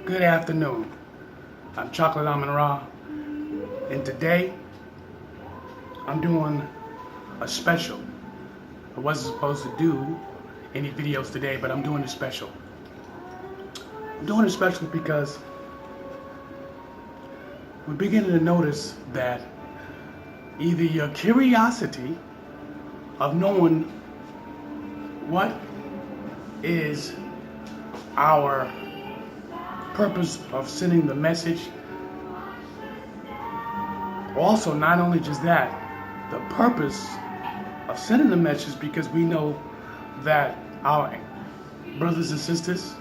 Good afternoon. I'm Chocolate AMUN-RA, and today I'm doing a special. I wasn't supposed to do any videos today, but I'm doing a special. I'm doing a special because we're beginning to notice that either your curiosity of knowing what is our purpose of sending the message. Also, not only just that, the purpose of sending the message, because we know that our brothers and sisters,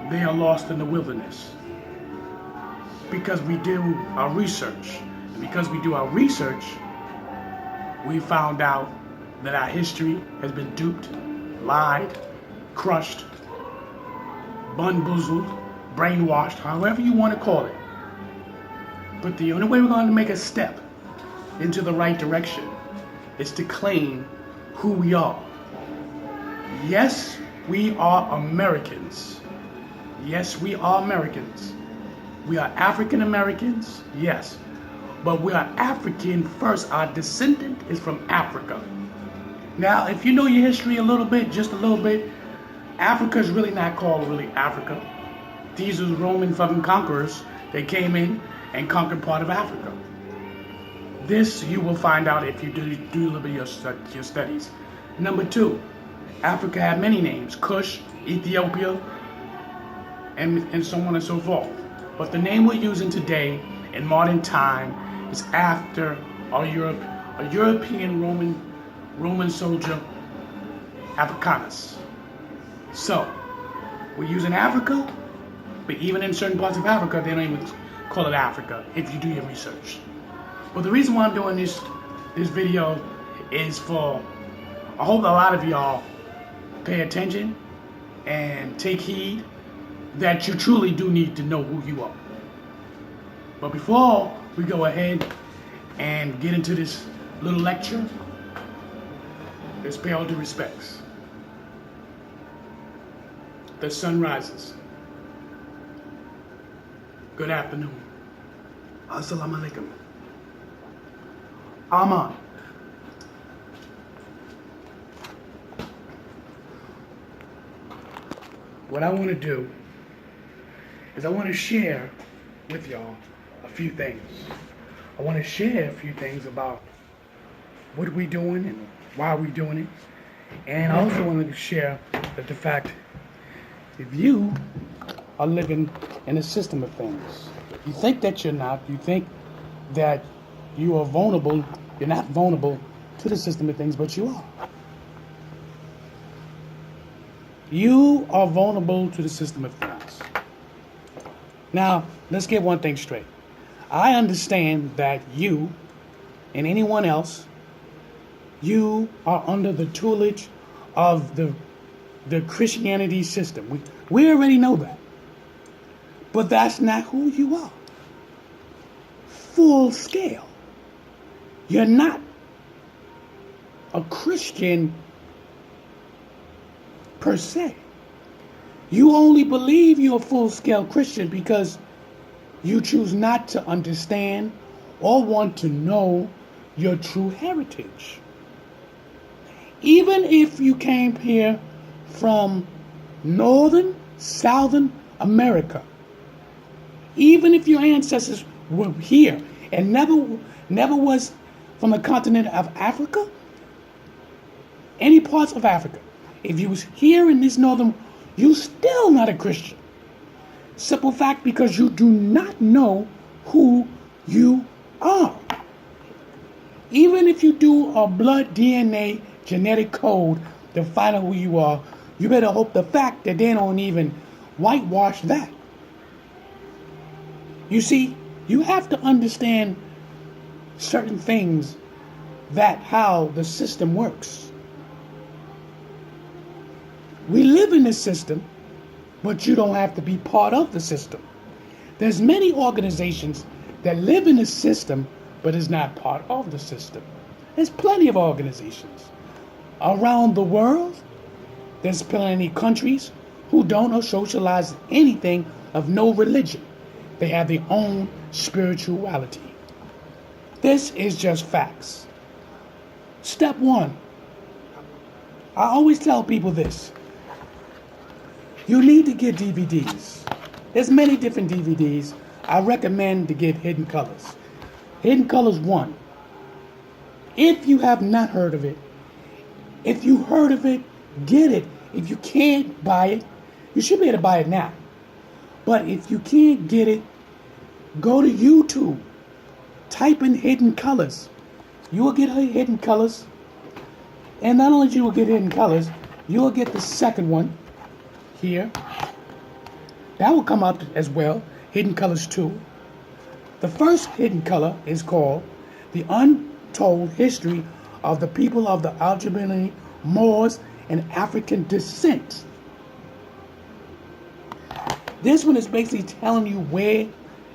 they are lost in the wilderness. Because we do our research. And because we do our research, we found out that our history has been duped, lied, crushed, bamboozled, brainwashed, however you want to call it. But the only way we're going to make a step into the right direction is to claim who we are. Yes, we are Americans. Yes, we are Americans. We are African Americans, yes. But we are African first. Our descendant is from Africa. Now, if you know your history a little bit, just a little bit, Africa is really not called really Africa. These are Roman fucking conquerors. They came in and conquered part of Africa. This you will find out if you do a little bit of your studies. Number two, Africa had many names: Kush, Ethiopia, and so on and so forth. But the name we're using today in modern time is after a European Roman soldier, Africanus. So, we're using Africa, but even in certain parts of Africa, they don't even call it Africa if you do your research. But the reason why I'm doing this video is I hope a lot of y'all pay attention and take heed that you truly do need to know who you are. But before we go ahead and get into this little lecture, let's pay all due respects. The sun rises. Good afternoon. Assalamu alaikum. Aman. What I want to do is I want to share with y'all a few things. I want to share a few things about what we're doing and why we're doing it. And I also want to share that the fact, if you are living in a system of things, you think that you're not, you think that you are vulnerable, you're not vulnerable to the system of things, but you are. You are vulnerable to the system of things. Now, let's get one thing straight. I understand that you and anyone else, you are under the tutelage of the Christianity system. We already know that. But that's not who you are. Full scale. You're not a Christian per se. You only believe you're a full-scale Christian because you choose not to understand or want to know your true heritage. Even if you came here from northern, southern America, even if your ancestors were here and never was from the continent of Africa, any parts of Africa, if you was here in this northern, you still not a Christian. Simple fact, because you do not know who you are. Even if you do a blood DNA genetic code to find out who you are, you better hope the fact that they don't even whitewash that. You see, you have to understand certain things, that how the system works. We live in this system, but you don't have to be part of the system. There's many organizations that live in the system, but is not part of the system. There's plenty of organizations around the world. There's plenty of countries who don't or socialize anything of no religion. They have their own spirituality. This is just facts. Step one. I always tell people this. You need to get DVDs. There's many different DVDs. I recommend to get Hidden Colors. Hidden Colors 1. If you have not heard of it, if you heard of it, get it. If you can't buy it, you should be able to buy it now. But if you can't get it, go to YouTube. Type in Hidden Colors. You will get Hidden Colors. And not only you will get Hidden Colors, you will get the second one here. That will come up as well. Hidden Colors 2. The first hidden color is called The Untold History of the People of the Algerian Moors and African Descent. This one is basically telling you where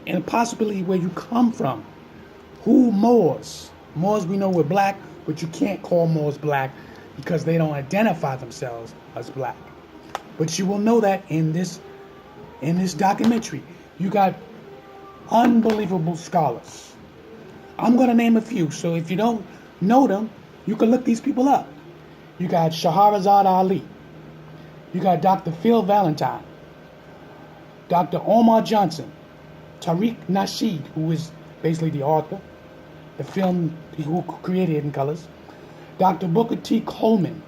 and possibly where you come from. Who Moors? Moors we know were black, but you can't call Moors black because they don't identify themselves as black. But you will know that in this documentary. You got unbelievable scholars. I'm going to name a few, so if you don't know them, you can look these people up. You got Shahrazad Ali. You got Dr. Phil Valentine. Dr. Omar Johnson. Tariq Nasheed, who is basically the author, the film who created Hidden Colors. Dr. Booker T. Coleman.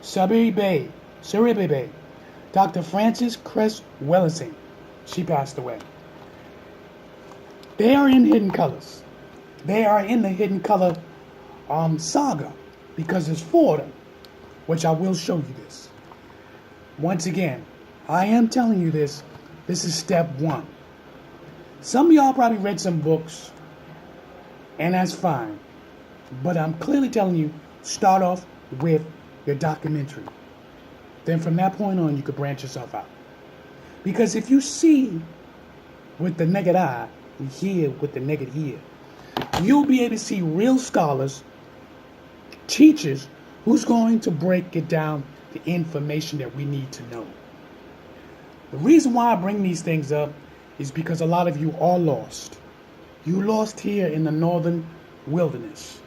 Sabiri Bey. Dr. Frances Cress Wellington. She passed away. They are in Hidden Colors. They are in the Hidden Color saga because there's 4 of them, which I will show you this. Once again, I am telling you this. This is step 1. Some of y'all probably read some books, and that's fine. But I'm clearly telling you, start off with your documentary. Then from that point on, you could branch yourself out. Because if you see with the naked eye and hear with the naked ear, you'll be able to see real scholars, teachers, who's going to break it down, the information that we need to know. The reason why I bring these things up is because a lot of you are lost. You lost here in the northern wilderness.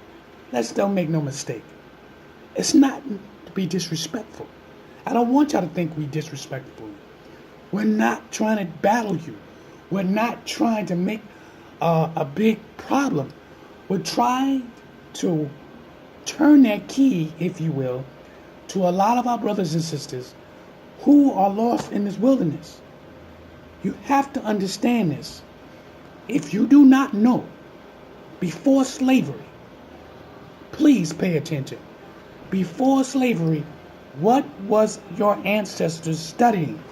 Let's don't make no mistake. It's not to be disrespectful. I don't want y'all to think we disrespectful. We're not trying to battle you. We're not trying to make a big problem. We're trying to turn that key, if you will, to a lot of our brothers and sisters who are lost in this wilderness. You have to understand this. If you do not know, before slavery, please pay attention. Before slavery, what was your ancestors studying?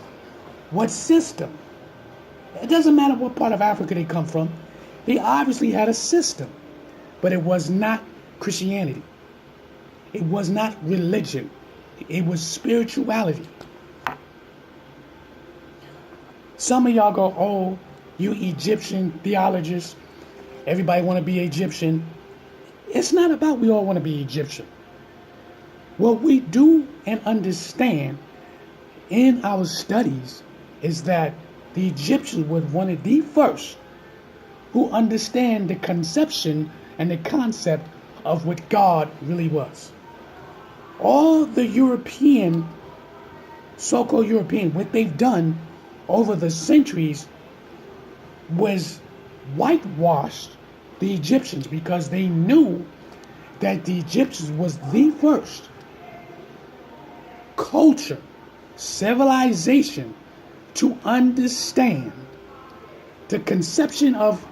What system? It doesn't matter what part of Africa they come from. They obviously had a system, but it was not Christianity. It was not religion. It was spirituality. Some of y'all go, oh, you Egyptian theologists, everybody want to be Egyptian. It's not about we all want to be Egyptian. What we do and understand in our studies is that the Egyptians were one of the first who understand the conception and the concept of what God really was. All the European, so-called European, what they've done over the centuries was whitewashed the Egyptians because they knew that the Egyptians was the first culture, civilization to understand the conception of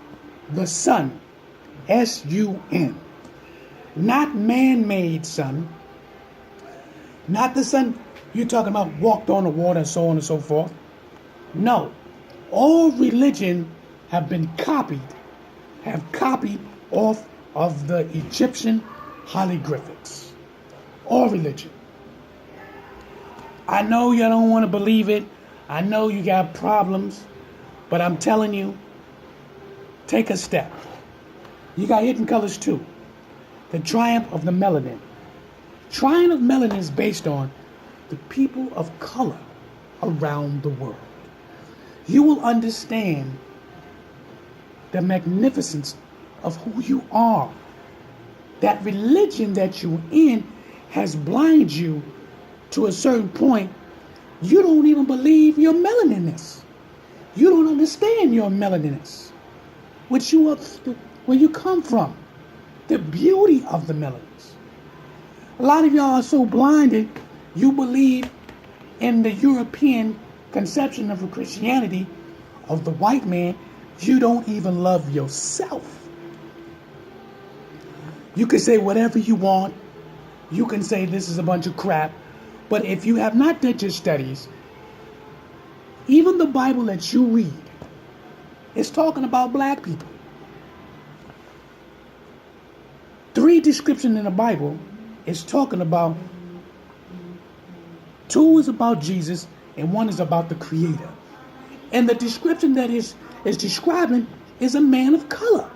the sun, S-U-N. Not man-made sun. Not the sun you're talking about walked on the water and so on and so forth. No. All religion have copied off of the Egyptian hieroglyphics. All religion. I know you don't want to believe it. I know you got problems, but I'm telling you, take a step. You got Hidden Colors too. The Triumph of the Melanin. Triumph of Melanin is based on the people of color around the world. You will understand the magnificence of who you are. That religion that you're in has blinded you to a certain point. You don't even believe you're melaninous. You don't understand your melaninous. Where you come from. The beauty of the melanins. A lot of y'all are so blinded, you believe in the European conception of Christianity, of the white man, you don't even love yourself. You can say whatever you want. You can say this is a bunch of crap. But if you have not done your studies, even the Bible that you read is talking about black people. 3 descriptions in the Bible is talking about, 2 is about Jesus and 1 is about the Creator. And the description that is describing is a man of color.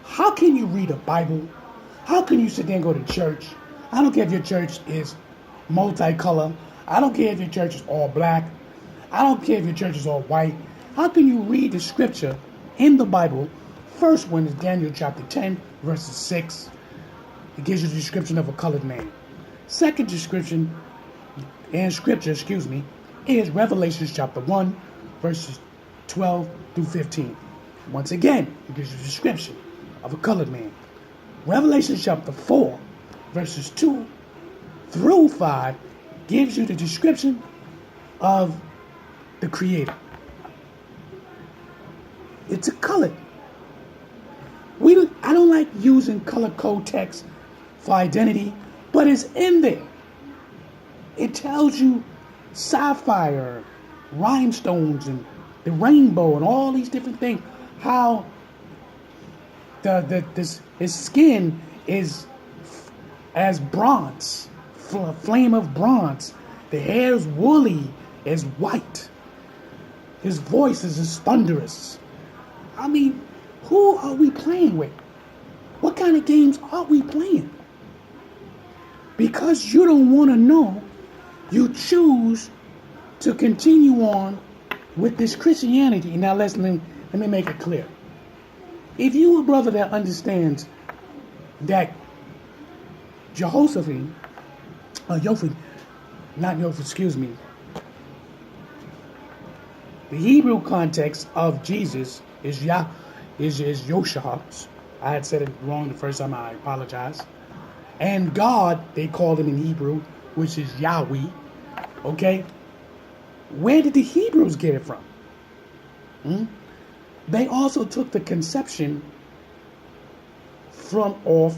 How can you read a Bible? How can you sit there and go to church? I don't care if your church is multicolor. I don't care if your church is all black. I don't care if your church is all white. How can you read the scripture in the Bible? First one is Daniel chapter 10, verses 6. It gives you the description of a colored man. Second description in scripture, is Revelation chapter 1, verses 12 through 15. Once again, it gives you the description of a colored man. Revelation chapter 4, verses 2 through 5 gives you the description of the Creator. It's a color. I don't like using color code text for identity, but it's in there. It tells you sapphire, rhinestones, and the rainbow, and all these different things. How his skin is as bronze, flame of bronze. The hair is woolly as white. His voice is as thunderous. I mean, who are we playing with? What kind of games are we playing? Because you don't want to know, you choose to continue on with this Christianity. Now let me make it clear. If you a brother that understands that the Hebrew context of Jesus is Yoshua. I had said it wrong the first time, I apologize. And God, they called him in Hebrew, which is Yahweh. Okay? Where did the Hebrews get it from? They also took the conception from off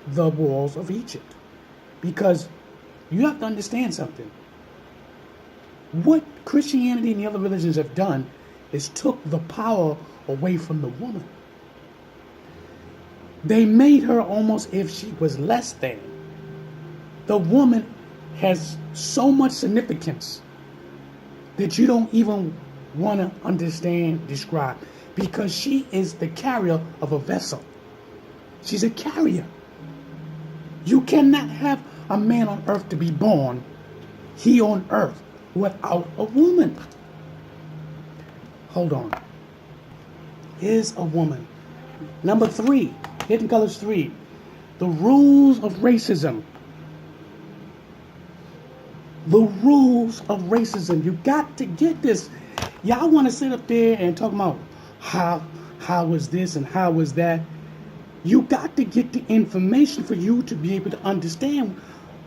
the walls of Egypt. Because you have to understand something. What Christianity and the other religions have done is took the power away from the woman. They made her almost if she was less than. The woman has so much significance that you don't even want to understand, describe, because she is the carrier of a vessel. She's a carrier. You cannot have a man on earth to be born here on earth without a woman. Hold on. Is a woman. Number 3, Hidden Colors 3, the rules of racism. The rules of racism. You got to get this. Y'all want to sit up there and talk about how was this and how was that. You got to get the information for you to be able to understand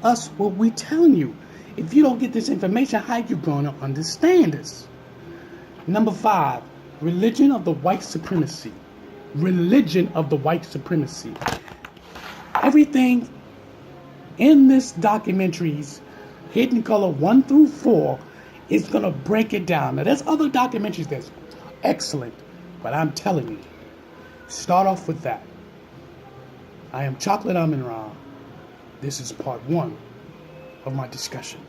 us, what we're telling you. If you don't get this information, how you going to understand this? Number 5, religion of the white supremacy. Religion of the white supremacy. Everything in this documentaries, Hidden Color 1 through 4, is going to break it down. Now, there's other documentaries that's excellent, but I'm telling you, start off with that. I am Chocolate AMUN-RA. This is part 1 of my discussion.